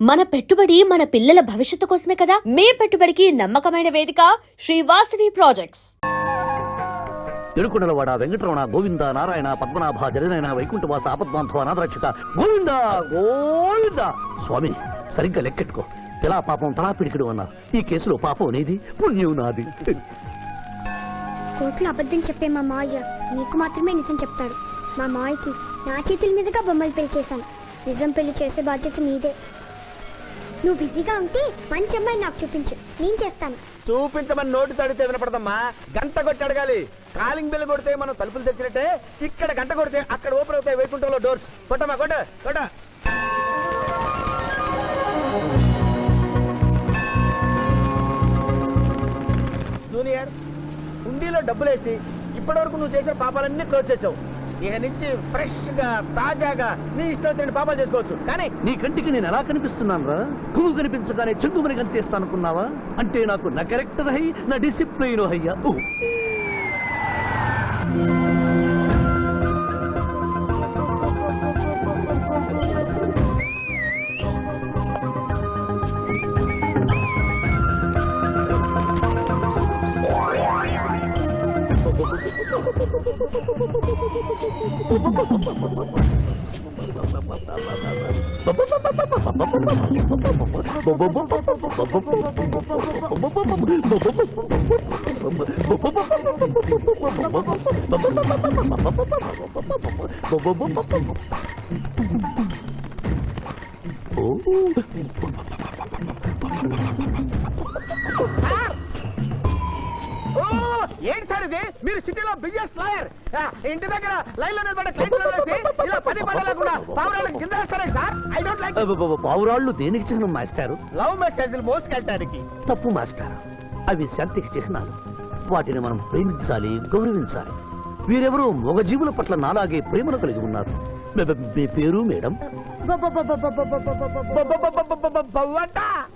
మన పెట్టుబడి మన పిల్లల భవిష్యత్తు కోసమే కదా. మీ పెట్టుబడికి నమ్మకమైన వేదిక శ్రీవాసవి ప్రాజెక్ట్స్. తిరుకుడలవాడ వెంకటరమణ గోవింద నారాయణ పద్మనాభ జగనైన వైకుంఠవాస ఆపద్బాంధవ నాథరక్షిత గోవింద గోవింద. స్వామి సరిగ్గా లెక్కెట్టుకో. తెలా పాపం తలా పిడికిడు అన్నారు. ఈ కేసులో పాపం నీది, పుణ్యం నాది. కోర్టులో అబద్ధం చెప్పే మా మావయ్య నీకు మాత్రమే నిజం చెప్తాడు. మా మావయ్యకి నా చేతుల మీదుగా బొమ్మలు పెళ్లి చేశాను. నిజం పెళ్లి చేసే బాధ్యత నీదే. నువ్వు బిజీగా ఉంటే మంచి అమ్మాయి నాకు చూపించు, నేను చేస్తాను. చూపించమని నోటి తడితే వినపడదమ్మా. గంట కొట్టి అడగాలి. కాలింగ్ బిల్ కొడితే మనం తలుపులు తెచ్చినట్టే ఇక్కడ గంట కొడితే అక్కడ ఓపెన్ అవుతాయి వైకుంఠంలో డోర్స్. కొట్టమ్మా కొట్ట కొట్ట. జూనియర్, హుండీలో డబ్బులేసి ఇప్పటి వరకు నువ్వు చేసిన పాపాలన్నీ క్లోజ్ చేసావు. ఇక నుంచి ఫ్రెష్ గా తాజాగా నీ ఇష్టం వచ్చిన పాపాలు చేసుకోవచ్చు. కానీ నీ కంటికి నేను ఎలా కనిపిస్తున్నాను రా? పువ్వు కనిపించగానే చెంగుమని కనిపిస్తాను అనుకున్నావా? అంటే నాకు నా క్యారెక్టర్ హై, నా డిసిప్లిన్ హయ్యా. ఏంటి సార్ ఇది? మీరు సిటీలో బిజినెస్ లాయర్, ఇంటి దగ్గర లైన్ లో నిలబడ్డ క్లయింట్ ఇలా పని పడలేకుండా పావురాళ్ళకి కింద వేస్తారే సార్. I don't like. పావురాళ్ళు దేనికి చిహ్నం మాస్టారు? లవ్ మెసేజ్లు మోసుకెళ్ళటానికి. తప్పు మాస్టారు. అవి శాంతికి చిహ్నాలు. వాటిని మనం ప్రేమించాలి, గౌరవించాలి. వీరెవరూ మగజీవుల పట్ల నాలాగే ప్రేమను కలిగి ఉన్నారు. మీ పేరు మేడం?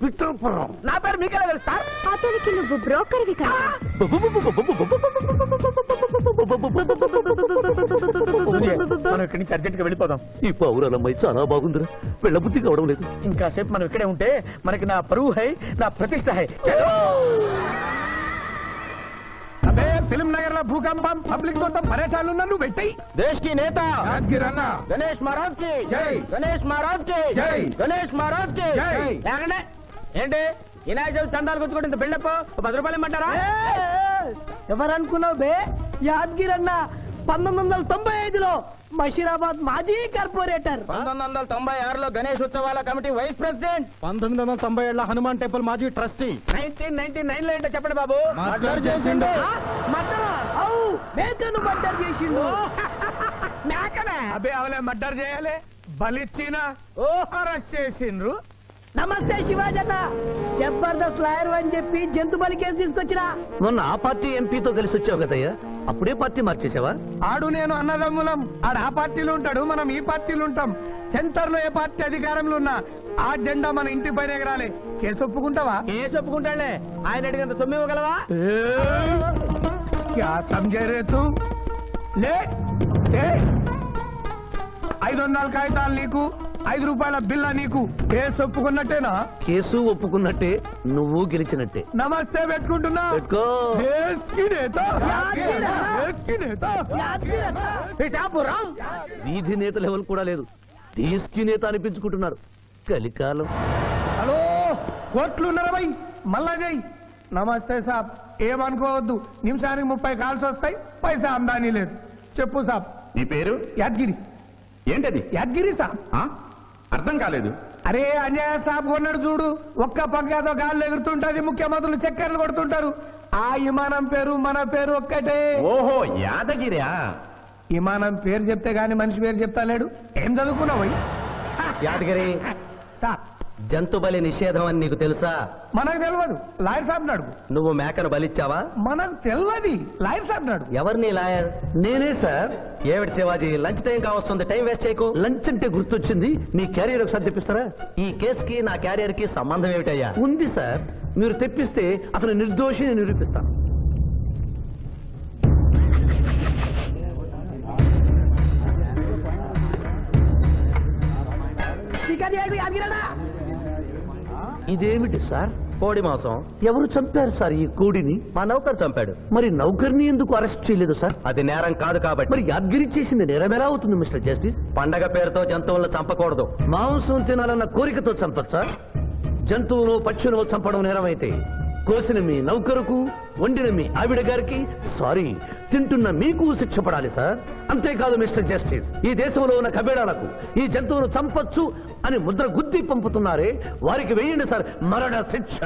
విక్టర్పురం. నా పేరు మీకెలా తెలుసు సార్? అతనికి నువ్వు బ్రోకర్వి కదా. మనం ఇక్కడి నుంచి అర్జెంట్ గా వెళ్ళిపోదాం. ఈ పౌరాలమ్మాయి చాలా బాగుందిరా. వెళ్ళబుద్ధి కావడం లేదు. ఇంకా సేపు మనం ఇక్కడే ఉంటే మనకి నా పరువు హై, నా ప్రతిష్ట హై. అబే ఫిల్మ్ నగర్ లో భూకంపం, పబ్లిక్ మొత్తం పరేషాన్లు ఉన్నా నువ్వు పెట్టాయి. దేశ్ కి నేత గణేష్ మహారాజ్ కి జై, గణేష్ మహారాజ్ కి జై, గణేష్ మహారాజ్ కి జై. ఏంటి వినాయక చవితి చందాలు గుర్తుకుంటే ఇంత బిల్డప్ 10 రూపాయలు ఇమ్మంటారా? ఎవరనుకున్నావు బే? యాద్గిరి అన్న 1995లో మషీరాబాద్ మాజీ కార్పొరేటర్. 1996లో గణేష్ ఉత్సవాల కమిటీ వైస్ ప్రెసిడెంట్. 1997లో హనుమాన్ టెంపుల్ మాజీ ట్రస్టీ. 1999 లో ఏంటో చెప్పండి బాబు. మర్డర్ చేసిండు. మేకను మర్డర్ చేసిండు. మేకనే? అబ్బే అవలే మర్డర్ చేయాలి. బలిచ్చిన అరెస్ట్ చేసిండ్రు. నమస్తే శివాజన్న. జబర్దస్త్ లాయర్ అని చెప్పి జంతు బలి కేసు తీసుకొచ్చినా. మొన్న ఆ పార్టీ ఎంపీతో కలిసి వచ్చావు కదయ్యా, అప్పుడే పార్టీ మార్చేసావా? ఆడు నేను అన్నదమ్ములం. ఆడు ఆ పార్టీలో ఉంటాడు, మనం ఈ పార్టీలో ఉంటాం. సెంటర్ లో ఏ పార్టీ అధికారంలో ఉన్నా ఆ జెండా మన ఇంటి పైన ఎగరాలి. కేసు ఒప్పుకుంటావా? కేసు ఒప్పుకుంటాడులే. ఆయన అడిగినంత సొమ్ము ఇవ్వగలవా? క్యా సమझे रे तू? లే 500 కాగితాలు నీకు, 5 రూపాయల బిల్ల నీకు. కేసు ఒప్పుకున్నట్టేనా? కేసు ఒప్పుకున్నట్టే, నువ్వు గెలిచినట్టే. నమస్తే పెట్టుకుంటున్నా. పెట్టుకో. దేశ్ కి నేత, దేశ్ కి నేత. పిఠాపురం వీధి నేత లెవెల్ కూడా లేదు, తీసుకి నేత అనిపించుకుంటున్నారు. కలికాలం. హలో, కోట్లు ఉన్నారా భయ్? మళ్ళా జై. నమస్తే సాబ్. ఏమనుకోవద్దు, నిమిషానికి 30 కాల్స్ వస్తాయి, పైసా అందానీ లేదు. చెప్పు సాబ్. నీ పేరు? యాద్గిరి. ఏంటది? యాద్గిరి సాబ్. అర్థం కాలేదు. అరే అంజయ్య సాబ్ కొన్నాడు చూడు, ఒక్క పక్కతో గాల్లో ఎగురుతుంటది, ముఖ్యమంత్రులు చక్కర్లు కొడుతుంటారు. ఆ విమానం పేరు మన పేరు ఒక్కటే. ఓహో, యాదగిరియా? విమానం పేరు చెప్తే గాని మనిషి పేరు చెప్తా లేడు. ఏం చదువుకున్నావు? యాదగిరి, సాబ్ జంతు బలి నిషేధం అని నీకు తెలుసా? మనకు తెలియదు, లాయర్ సాబ్ నాడు. నువ్వు మేకను బలిచ్చావా? మనకు తెలియదు, లాయర్ సాబ్ నాడు. ఎవరిని లాయర్? నేనే సార్. ఏమిటి శివాజీ, లంచ్ టైం కావస్తుంది, టైం వేస్ట్ చేయకు. లంచ్ అంటే గుర్తొచ్చింది, నీ క్యారియర్ ఒకసారి తెప్పిస్తారా? ఈ కేసుకి నా క్యారియర్ కి సంబంధం ఏమిటయ్యా? ఉంది సార్, మీరు తెప్పిస్తే అతను నిర్దోషిని నిరూపిస్తాను. यादगिरी ఇదేమిటి సార్? కోడి మాంసం ఎవరు చంపారు సార్ ఈ కోడిని? మా నౌకర్ చంపాడు. మరి నౌకర్ని ఎందుకు అరెస్ట్ చేయలేదు సార్? అది నేరం కాదు కాబట్టి. మరి యాద్గిరి చేసింది నేరం ఎలా అవుతుంది మిస్టర్ జస్టిస్? పండగ పేరుతో జంతువులను చంపకూడదు. మాంసం తినాలన్న కోరికతో చంపచ్చా? జంతువులు పక్షులను చంపడం నేరమైతే కోసిన మీ నౌకరుకు, వండిన మీ ఆవిడ గారికి, సారీ తింటున్న మీకు శిక్ష పడాలి సార్. అంతేకాదు మిస్టర్ జస్టిస్, ఈ దేశంలో ఉన్న కబేడాలకు ఈ జంతువును చంపొచ్చు అని ముద్ర గుద్ది పంపుతున్నారే, వారికి వేయండి సార్ మరణ శిక్ష.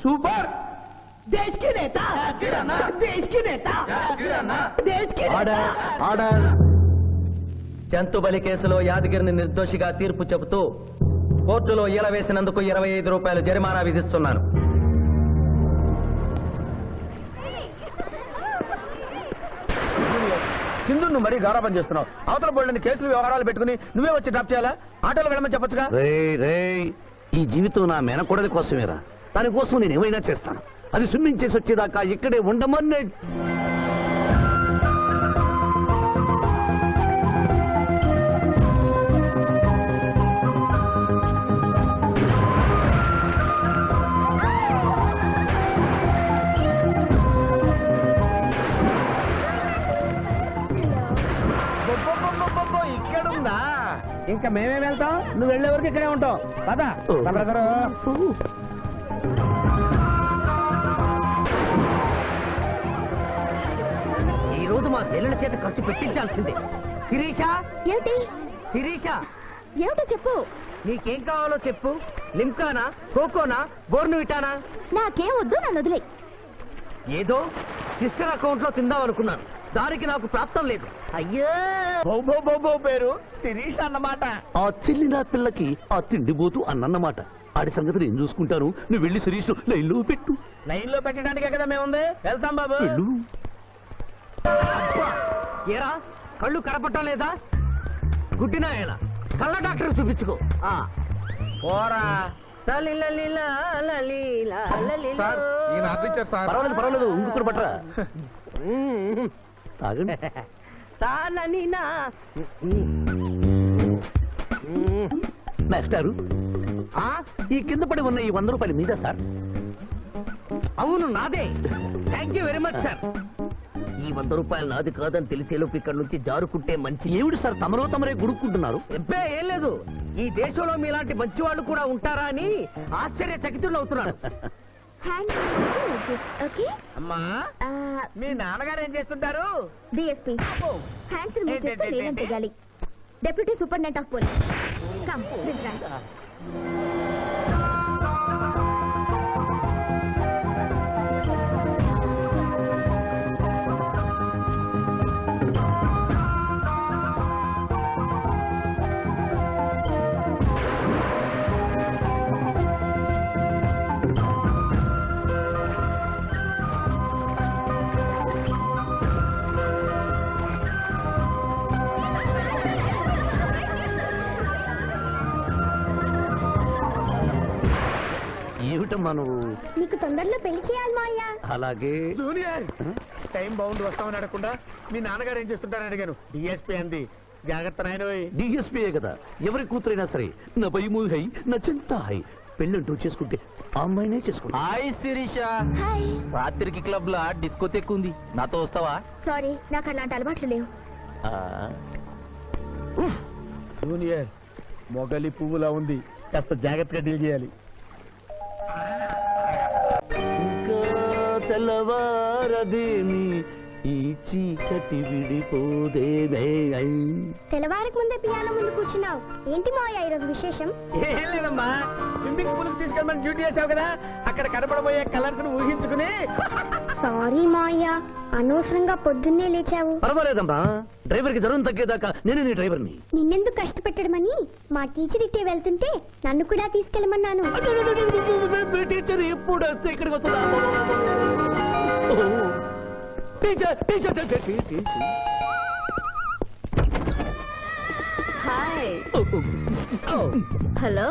సూపర్ దేశ్ కి నేత దేశ్ కి నేత దేశ్ కి ఆర్డర్, ఆర్డర్. జంతు బలి కేసులో యాదగిరిని నిర్దోషిగా తీర్పు చెబుతూ కోర్టులో ఈల వేసినందుకు 25 రూపాయలు జరిమానా విధిస్తున్నాను. సింధు నువ్వు మరీ గారాబం చేస్తున్నావు. అవతల బోళ్ళని కేసులు వ్యవహారాలు పెట్టుకుని నువ్వే వచ్చి డ్రాప్ చేయాలా? ఆటోలో వెళ్ళమని చెప్పొచ్చుగా. రే రే, ఈ జీవితం నా మేనకోడలి కోసమేరా. దానికోసం నేను ఏమైనా చేస్తాను. అది స్విమ్మింగ్ చేసి వచ్చేదాకా ఇక్కడే ఉండమని. ఇక్కడుందా? ఇంకా మేమే వెళ్తాం, నువ్వు వెళ్లే వరకు ఇక్కడే ఉంటావు. పద బ్రదరు. ఈ రోజు మా చెల్లెల చేత ఖర్చు పెట్టించాల్సిందే. శిరీష, ఏమిటి శిరీష, ఏమిటో చెప్పు. నీకేం కావాలో చెప్పు. లిమ్కానా, కోకోనా, బోర్నువిటానా? నాకేం వద్దు, నన్ను వదిలే. ఏదో సిస్టర్ అకౌంట్ లో తిందాం అనుకున్నాను. దానికి నాకు ప్రాప్తం లేదు. అయ్యో, బౌ పేరు శిరీష్ అన్నమాట. ఆ చెల్లి నా పిల్లకి ఆ తిండిపోతూ అన్నమాట. ఆడి సంగతి నేను చూసుకుంటాను. నువ్వు వెళ్ళి శిరీష్ లైన్లో పెట్టు. లైన్ లో పెట్టడానికే కదా మేముంది. వెళ్తాం బాబు. వెళ్ళు. అబ్బా, ఏరా కళ్ళు కనపడటం లేదా? గుడ్డినా ఎలా? కళ్ళ డాక్టర్ చూపించుకో. పోరా. సార్, ఈయన ఆర్డర్ ఇచ్చారు సార్. పర్వాలేదు పర్వాలేదు, ఇంకొకటి పట్టరా. తాగండి. మాస్టారు, ఈ కింద పడి ఉన్న ఈ 100 రూపాయలు మీద సార్? అవును నాదే. Thank you very much sir. ఈ 100 రూపాయలు నాది కాదని తెలిసేలోపు ఇక్కడ నుంచి జారుకుంటే మంచి. ఏమిటి సార్ తమరో తమరే గుడుక్కుంటున్నారు? ఎబ్బే ఏం లేదు. ఈ దేశంలో మీలాంటి మంచి వాళ్ళు కూడా ఉంటారా అని ఆశ్చర్యచకితులు అవుతున్నారు. ఓకే అమ్మా, మీ నాన్నగారు ఏం చేస్తుంటారు? డిఎస్పీ హ్యాండ్స్ రిమూవ్ చేస్తే లేదని తెగాలి. Deputy superintendent of police. Come this right. ఏమిటమ్మా నువ్వు? నీకు తొందరలో పెళ్లి చేయాలి మావయ్య. అలాగే. జూనియర్, టైం బాగుండి వస్తామని అడగకుండా మీ నాన్నగారు ఏం చేస్తుంటారని అడిగాను. డిఎస్పీ అంది. జాగ్రత్త నాయనోయ్. డిఎస్పీయే కదా, ఎవరి కూతురైనా సరే నా భయము హై, నా చింత హై. పెళ్ళంటూ చేసుకుంటే ఆ అమ్మాయినే చేసుకుంటా. Hi Sirisha, hi. రాత్రికి క్లబ్ లో డిస్కోతెక్ ఉంది, నాతో వస్తావా? సారీ, నాకు అలాంటి అలవాట్లు లేవు. జూనియర్, మొగలి పువ్వులా ఉంది, కాస్త జాగ్రత్తగా డీల్ చేయాలి. ఇంకా తెల్లవారదేమి ఈ చీకటి విడిపోదేమే. తెల్లవారికి ముందే పియానో ముందు కూర్చున్నావు. ఏంటి మావయ్య ఈరోజు విశేషం? ఏం లేదమ్మా, స్విమ్మింగ్ పూల్ కి తీసుకెళ్ళమని డ్యూటీ చేసావు కదా, అక్కడ కనపడబోయే కలర్స్ ను ఊహించుకుని. సారీ మావయ్య, అనవసరంగా పొద్దున్నే లేచావు. పర్వాలేదమ్మా, డ్రైవర్ కి జ్వరం తగ్గేదాకా నేనే నీ డ్రైవర్ని. నిన్నెందుకు కష్టపెట్టడమని మా టీచర్ ఇట్టే వెళ్తుంటే నన్ను కూడా తీసుకెళ్ళమన్నాను. టీచర్ ఎప్పుడు వస్తే ఇక్కడికి వస్తుందా? Teacher teacher teacher. Hi. Hello,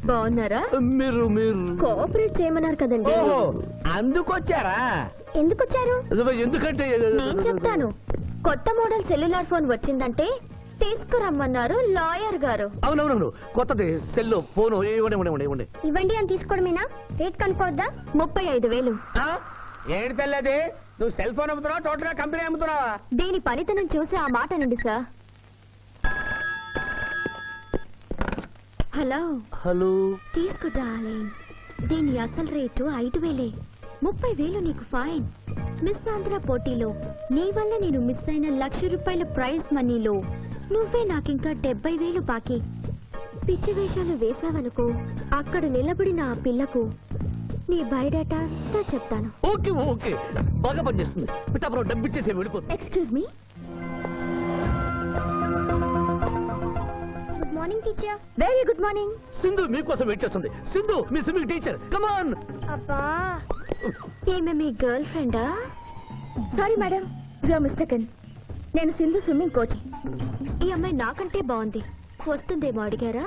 బాగున్నారా? మీరు మీరు కోఆపరేట్ చేయమన్నారు కదండి. ఓహో, అందుకొచ్చారా? ఎందుకు వచ్చారు? ఎందుకంటే నేను చెప్తాను. కొత్త మోడల్ సెల్యులార్ ఫోన్ వచ్చిందంటే తీసుకురమ్మన్నారు లాయర్ గారు. అవునవునవును, కొత్తది సెల్లు ఫోను ఇవ్వండి. ఇవ్వండి అని తీసుకోవడమేనా? రేట్ కనుక్కోవద్దా? 35,000. ఏంటి తెల్లది? నువ్వు సెల్ ఫోన్ అమ్ముతున్నావా, టోటల్ గా కంపెనీ అమ్ముతున్నావా? దీని పనితనం చూసి ఆ మాట నుండి సార్. హలో హలో, తీసుకో డార్లింగ్. దీని అసలు రేటు 5,000. 30,000 నీకు ఫైన్. మిస్ ఆంధ్ర పోటీలో నీ వల్ల నేను మిస్ అయిన ₹1,00,000 ప్రైజ్ మనీలో నువ్వే నాకింకా 70,000 బాకీ. పిచ్చి వేషాలు వేసావనుకో, అక్కడ నిలబడిన ఆ పిల్లకు నీ బయోడేటా అంతా చెప్తాను. ఓకే బాగా పనిచేస్తుంది. పిఠాపురం డబ్బిచ్చేసి వెళ్ళిపోతుంది. Excuse me. Good morning teacher. Very good morning. Sindhu మీకోసం వెయిట్ చేస్తుంది. సింధు మీ స్విమ్మింగ్ టీచర్, కమాన్. అబ్బా, ఈమె మీ గర్ల్ ఫ్రెండా? Sorry madam, you are mistaken. నేను సింధు స్విమ్మింగ్ కోచ్. ఈ అమ్మాయి నాకంటే బాగుంది, వస్తుందేమో అడిగారా?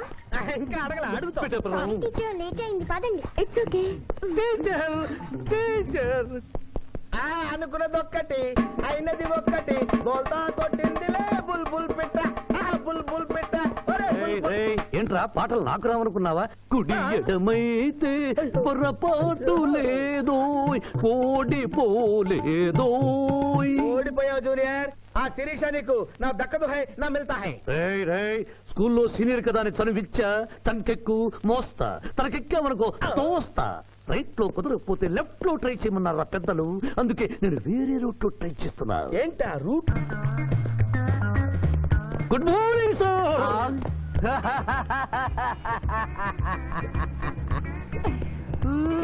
ఇంకా అడగల, అడుగుతా. పిఠాపురం టీచర్ లేట్ అయింది, పదండి. It's okay. టీచర్ అనుకున్నది ఒక్కటి, అయినది ఒక్కటి. బోల్తా కొట్టిందిలే బుల్బుల్ పిట్ట, బుల్బుల్ పిట్ట. ఒరే, బుల్బుల్. ఏంట్రా పాటలు నాకు రావనుకున్నావా? కుడి ఎడమైతే పొరపాటు లేదో, ఓడిపోలేదో. ఓడిపోయావు జూనియర్. ఆ శిరీష నీకు నా దక్కదు హై, నా మిల్తా హై. స్కూల్లో సీనియర్ కదా అని చనువిచ్చా, చంకెక్కు మోస్తా, తనకెక్కామనుకో తోస్తా. రైట్ లో కుదరకపోతే లెఫ్ట్ లో ట్రై చేయమన్నారు ఆ పెద్దలు. అందుకే నేను వేరే రూట్ లో ట్రై చేస్తున్నా. ఏంటా రూట్? Good morning sir.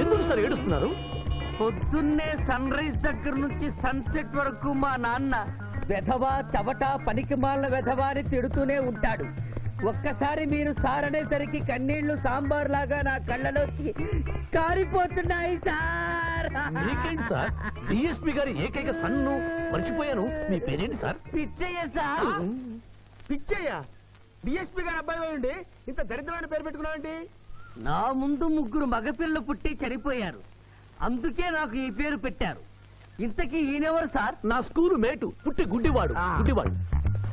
ఎందుకు సార్ ఏడుస్తున్నారు? పొద్దున్నే సన్ రైజ్ దగ్గర నుంచి సన్సెట్ వరకు మా నాన్న వెధవా చవట పనికిమాల వెధవా అని తిడుతూనే ఉంటాడు. ఒక్కసారి మీరు సార్ అనేసరికి కన్నీళ్లు సాంబార్ లాగా నా కళ్ళలోకి కారిపోతున్నాయి సార్. మీకేంటి సార్? డిఎస్పీ గారి ఏకైక సన్ను మర్చిపోయాను. మీ పేరేంటి sir? Pichaiah sir. Pichaiah DSP గారి అబ్బాయి ఉండి ఇంత దరిద్రమైన పేరు పెట్టుకున్నావేంటి? నా ముందు 3 మగపిల్లలు పుట్టి చనిపోయారు, అందుకే నాకు ఈ పేరు పెట్టారు. ఇంతకీ ఈయనెవరు సార్? నా స్కూలు మేటు, పుట్టి గుడ్డివాడు.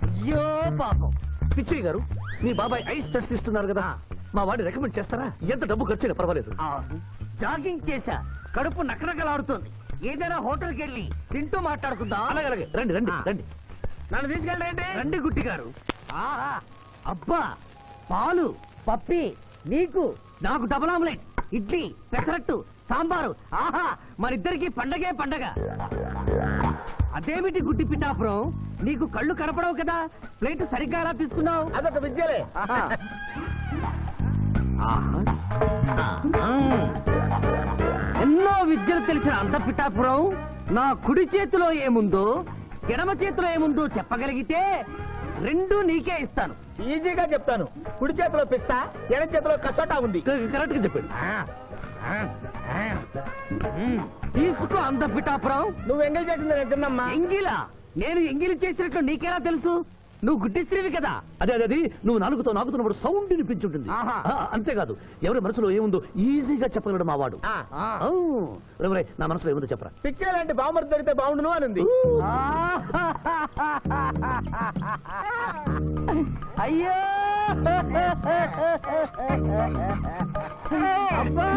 అయ్యో పాపం. పిచ్చయ్య గారు, మీ బాబాయ్ ఐస్ టెస్ట్ ఇస్తున్నారు కదా, మా వాడిని రికమెండ్ చేస్తారా? ఎంత డబ్బు ఖర్చైనా పర్వాలేదు. జాగింగ్ చేశా, కడుపు నకనకలాడుతోంది. ఏదైనా హోటల్కి వెళ్ళి తింటూ మాట్లాడుకుందాం. అలాగే రండి రండి రండి. నన్ను తీసుకెళ్ళండి. రండి గుట్టి గారు. ఆహా, అబ్బా, పాలు పప్పి, నీకు నాకు డబుల్ ఆమ్లెట్, ఇడ్లీ పెసరట్టు సాంబారు. ఆహా, మరిద్దరికి పండగే పండగ. అదేమిటి గుడ్డి పిఠాపురం, నీకు కళ్ళు కనపడవు కదా, ప్లేట్ సరిగ్గా ఎలా తీసుకున్నావు? అదొక విద్యలే. ఎన్నో విద్యలు తెలిసిన అంత పిఠాపురం నా కుడి చేతిలో ఏముందో ఎడమ చేతిలో ఏముందో చెప్పగలిగితే 2 నీకే ఇస్తాను. ఈజీగా చెప్తాను. కుడి చేతిలో పిస్తా, ఎడ చేతిలో కసోటా ఉంది. కరెక్ట్ గా చెప్పండి. తీసుకో అంత పిఠాపురం. నువ్వు ఎంగిల్ చేసింది నేను తిన్నమ్మా. ఎంగిలా? నేను ఎంగిలి చేసినట్లు నీకెలా తెలుసు? నువ్వు గుడ్డిస్త్రీవి కదా. అదే నువ్వు నాలుగుతో నాకుతున్నప్పుడు సౌండ్ వినిపించుంటుంది. ఆహా. అంతేకాదు, ఎవరి మనసులో ఏముందో ఈజీగా చెప్పగలడు మా వాడు. నా మనసులో ఏముందో చెప్పరా? పిక్చర్ లాంటి బాంబర్ దొరికితే బాగుండును అని ఉంది. అయ్యో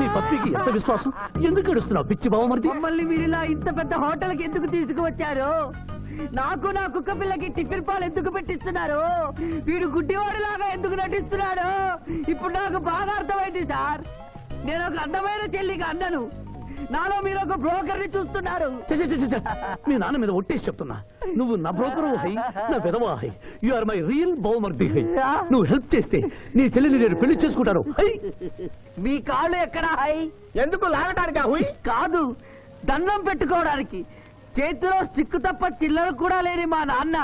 నీ పప్పికి ఎంత విశ్వాసం? ఎందుకు ఏడుస్తున్నావు పిచ్చి బావమరిది? మమ్మల్ని వీరిలా ఇంత పెద్ద హోటల్కి ఎందుకు తీసుకువచ్చారు? నాకు నా కుక్క పిల్లకి టిఫిన్ పాలు ఎందుకు పెట్టిస్తున్నారు? వీడు గుడ్డివాడిలాగా ఎందుకు నటిస్తున్నాడు? ఇప్పుడు నాకు బాగా అర్థమైంది సార్. నేను ఒక అందమైన చెల్లికి అన్నను, నాలో మీరు ఒక బ్రోకర్ ని చూస్తున్నారు. మీ నాన్న మీద ఒట్టేసి చెప్తున్నా, నువ్వు నా బ్రోకరు హై, నా విధవా హై. యు ఆర్ మై రియల్ బావమర్ది హై. నువ్వు హెల్ప్ చేస్తే నీ చెల్లిని నేను పెళ్లి చేసుకుంటాను. మీ కాళ్ళు ఎక్కడ హై? ఎందుకు లాగటానికి? హుయ్ కాదు, దండం పెట్టుకోవడానికి. చేతిలో స్టిక్ తప్ప చిల్లర కూడా లేని మా నాన్న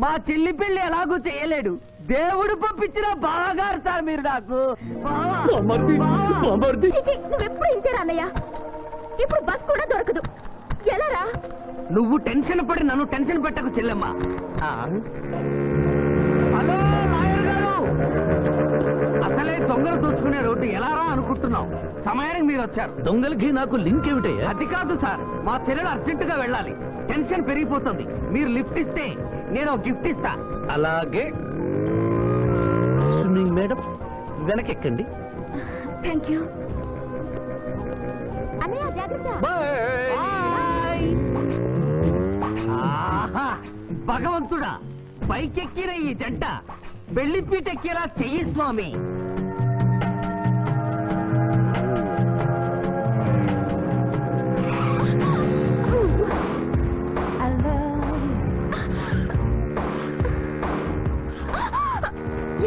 మా చెల్లి పెళ్లి ఎలాగూ చేయలేడు. దేవుడు పంపించిన బావగారు సార్ మీరు నాకు. నువ్వెప్పుడు ఇంతే అన్నయ్య. ఇప్పుడు బస్ కూడా దొరకదు, ఎలా రా? నువ్వు టెన్షన్ పడి నన్ను టెన్షన్ పెట్టకు చెల్లెమ్మా. హలో లాయర్ గారు, అసలే దొంగలు దోచుకునే రోడ్డు ఎలా రా అనుకుంటున్నావు? సమయానికి మీరు వచ్చారు. దొంగలకి నాకు లింక్ ఏమిటయ్యా? అది కాదు సార్, మా చెల్లెలు అర్జెంట్ గా వెళ్ళాలి. టెన్షన్ పెరిగిపోతుంది. మీరు లిఫ్ట్ ఇస్తే నేను గిఫ్ట్ ఇస్తా. అలాగే స్విమ్మింగ్ మేడం వెనకెక్కండి. థ్యాంక్ యూ అన్నయ్య జాగ్రత్త. ఆహా! భగవంతుడా, పైకెక్కిన ఈ జంట పెళ్లిపీటెక్కేలా చెయ్యి స్వామి.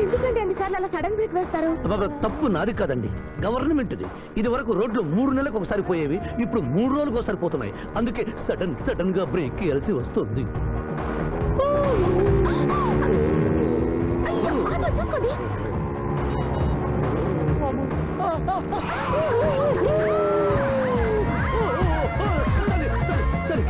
ఎందుకంటే అన్నిసార్లు అలా సడన్ బ్రేక్ వేస్తారు? బాబా, తప్పు నాది కాదండి, గవర్నమెంట్ది. ఇది వరకు రోడ్లు 3 నెలలకు ఒకసారి పోయేవి, ఇప్పుడు 3 రోజులకు ఒకసారి పోతున్నాయి. అందుకే సడన్ గా బ్రేక్ వేయాల్సి వస్తుంది. అయ్యో, ఆటో చూసుకోండి. సరే.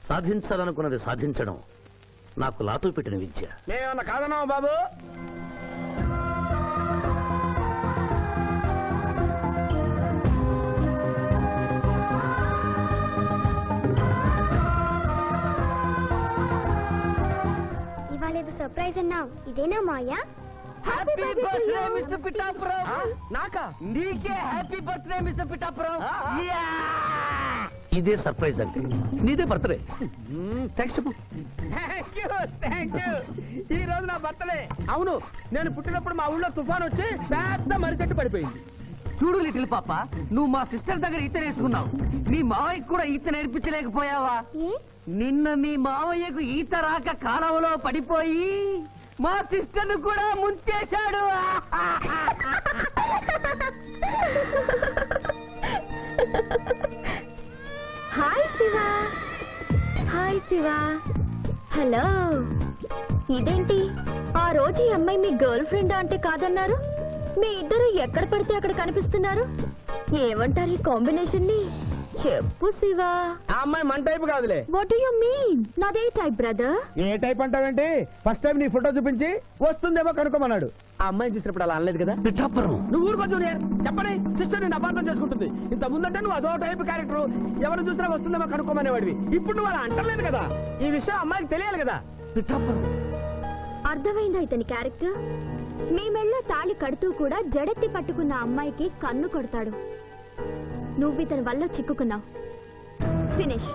సాధించాలనుకున్నది సాధించడం నాకు లాతో పెట్టిన విద్య. మేమన్నా కాదన్నావా బాబు? ఇవాళ ఏదో సర్ప్రైజ్ అన్నావు, ఇదేనా Maya? Happy birthday mister Pithapuram. నాకా? నీకే హ్యాపీ బర్త్డే మిస్టర్ పిఠాపురం. ఇదే సర్ప్రైజ్ అంటే. నీదే బర్త్డే. థ్యాంక్స్ చెప్పు. Thank you. ఈ రోజు నా బర్త్డే. అవును, నేను పుట్టినప్పుడు మా ఊళ్ళో తుఫాన్ వచ్చి పెద్ద మర్రి చెట్టు పడిపోయింది. చూడు లిటిల్ పాప, నువ్వు మా సిస్టర్ దగ్గర ఈత నేర్చుకున్నావు. నీ మావయ్యకు కూడా ఈత నేర్పించలేకపోయావా? ఏ నిన్న మీ మావయ్యకు ఈత రాక కాలువలో పడిపోయి మా సిస్టర్ ను కూడా ముంచేశాడు. Hi Shiva. Hi Shiva. Hello. ఇదేంటి, ఆ రోజు ఈ అమ్మాయి మీ గర్ల్ ఫ్రెండ్ అంటే కాదన్నారు? మీ ఇద్దరు ఎక్కడ పడితే అక్కడ కనిపిస్తున్నారు. ఏమంటారు ఈ కాంబినేషన్ ని? చెప్పు శివ. ఆ అమ్మాయి మన టైప్ కాదులే. What do you mean? నాదే టైప్ బ్రదర్. ఏ టైప్ అంటావేంటి? ఫస్ట్ టైం నీ ఫోటో చూపించి వస్తుందేమో కనుక్కోమన్నాడు. ఆ అమ్మాయిని చూసినప్పుడు అలా అనలేదు కదా. పిఠాపురం, నువ్వు ఊరుకో జూనియర్. చెప్పని సిస్టర్ నేను అపార్థం చేసుకుంటుంది. ఇంత ముందంటే నువ్వు అదో టైప్ క్యారెక్టర్, ఎవరు చూసినా వస్తుందేమో కనుక్కోమనేవాడివి. ఇప్పుడు నువ్వు అలా అంటలేదు కదా. ఈ విషయం అమ్మాయికి తెలియాలి కదా. పిఠాపురం. అర్థమైందా ఇతని క్యారెక్టర్? మీ మెళ్ళో తాళి కడుతూ కూడా జడెత్తి పట్టుకున్న అమ్మాయికి కన్ను కొడతాడు. నువ్వు ఇతని వల్ల చిక్కుకున్నావు. ఫినిష్.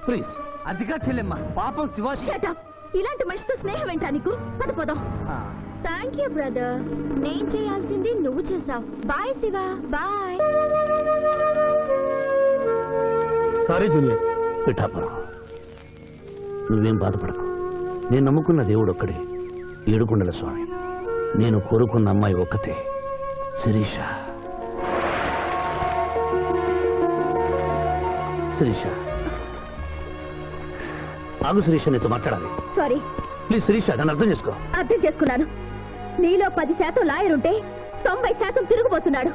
ప్లీజ్. అదిగా చెల్లెమ్మ, పాపం శివ. Shut up. ఇలాంటి మనిషితో స్నేహం ఏంటా నీకు? పదపోదాం. Thank you brother. నేను చేయాల్సింది నువ్వు చేసావు. Bye Shiva. Bye. Sorry junior. Pithapuram, నువ్వేం బాధపడకు. నేను నమ్ముకున్న దేవుడు ఒక్కడే, ఏడుకొండల స్వామి. నేను కోరుకున్న అమ్మాయి ఒక్కతే, శిరీష. శిరీష, ఆగు శిరీష, నీతో మాట్లాడాలి. సారీ. ప్లీజ్ శిరీష, నన్ను అర్థం చేసుకో. అర్థం చేసుకున్నాను. నీలో 10% లాయర్ ఉంటే 90% తిరుగుబోతున్నాడు.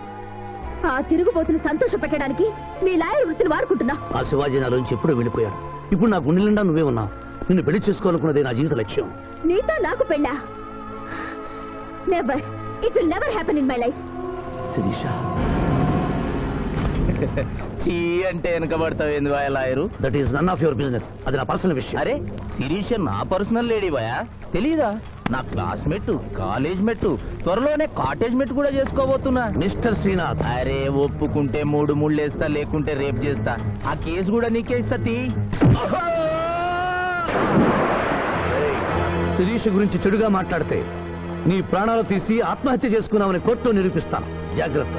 ఆ తిరుగుబోతును సంతోష పెట్టడానికి నీ లాయర్ వృత్తిని వాడుకుంటున్నా. ఆ శివాజీ నాలోంచి ఎప్పుడూ వెళ్ళిపోయాడు. ఇప్పుడు నా గుండె నిండా నువ్వే ఉన్నావు. నిన్ను పెళ్లి చేసుకోవాలనుకున్నదే నా జీవిత లక్ష్యం. నీతో నాకు పెళ్ళా? Never. It will never happen in my life. Sirisha, చీ అంటే వెనకబడతావు ఏంది boy lawyer? That is none of your business. అది నా పర్సనల్ విషయం. అరే శిరీష నా పర్సనల్ లేడీ బాయా, తెలీదా? నా క్లాస్మేట్, కాలేజ్ మెట్, త్వరలోనే కాటేజ్ మెట్ కూడా చేసుకోబోతున్నా. మిస్టర్ శ్రీనాథ్, అరే ఒప్పుకుంటే 3 ముళ్ళేస్తా, లేకుంటే రేప్ చేస్తా. ఆ కేసు కూడా నీకే ఇస్తా. శిరీష గురించి చెడుగా మాట్లాడితే నీ ప్రాణాలు తీసి ఆత్మహత్య చేసుకున్నామని కోర్టులో నిరూపిస్తాను. జాగ్రత్త.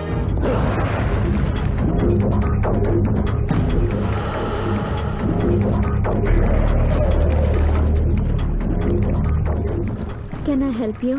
Can I help you?